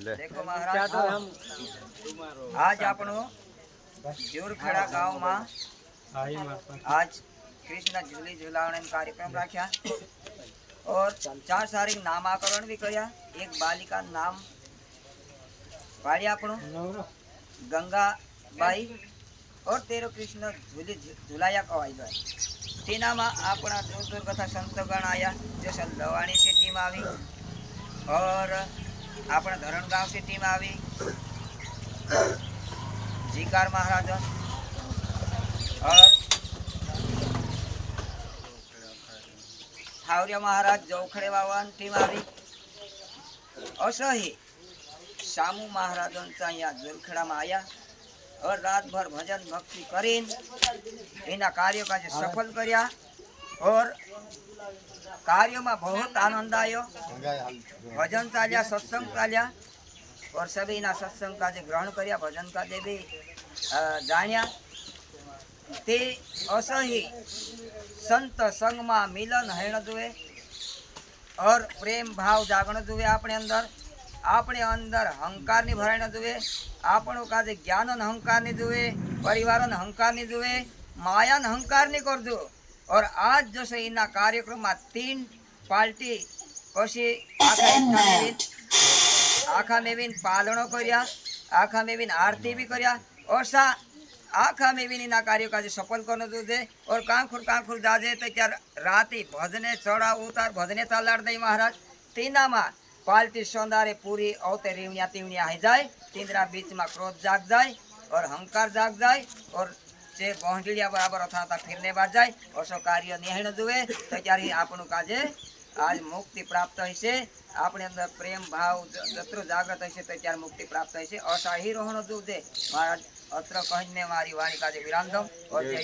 देखो महाराज आज આપણો જોરખેડા ગામમાં आज कृष्ण झूली झूलावण कार्यक्रम रखा और 4 सारी नामाकरण भी किया। एक बालिका नाम पाड़ी आपनो गंगा बाई और तेरो कृष्ण झूली झूलाया कवाई गए। तेना में अपना दूर दूर कथा संतगण आया जैसे लवाणी से टीम आई और अपना धरणगांव से टीम आई जीकार महाराज और थावरिया महाराज जोखड़े बाबा टीम आई असही शामू महाराज जोरखेड़ा में आया और रात भर भजन भक्ति करीन इना कार्यों का सफल कर्या और कार्यों में बहुत आनंद आयो। भजन चाल्या सत्संग चाल्या और सभी इना सत्संग का ग्रहण कर्या भजन का भी जाण्या ते असही संत संग में मिलन हेण जुए और प्रेम भाव जागण जुए अपने अंदर अहंकार नहीं भराय जुए आपणो का ज्ञान अहंकार नहीं जुए परिवार अहंकार नहीं जुए माया अहंकार नहीं करजो। और आज जो से इना कार्यक्रम में 3 पार्टी पछी आखा मेवीन पालनो कर्या आखा मेवीन आरती भी कर्या और सा आखा मेवीन इना कार्य का सफल करने दूजे और कांखुर जाजे तो क्या राती भजने चढ़ा उतार भजने चालाड़ दई महाराज तीना में पाल्टी सौंदारे पूरी औते रीवनिया तीवनिया है जाए तींदरा बीच में क्रोध जाग जाए और अहंकार जाग जाए और जे बोहंडलिया बराबर अथा फिरने बाद जाए और सो कार्य निहण जुए तो त्यारे आपनु काजे आज मुक्ति प्राप्त है। अपने अंदर प्रेम भाव जत्रो जागृत है तो त्यार मुक्ति प्राप्त है। असाही रोहण जुजे महाराज अत्र कहने मारी वाणी काजे विराम दो और जय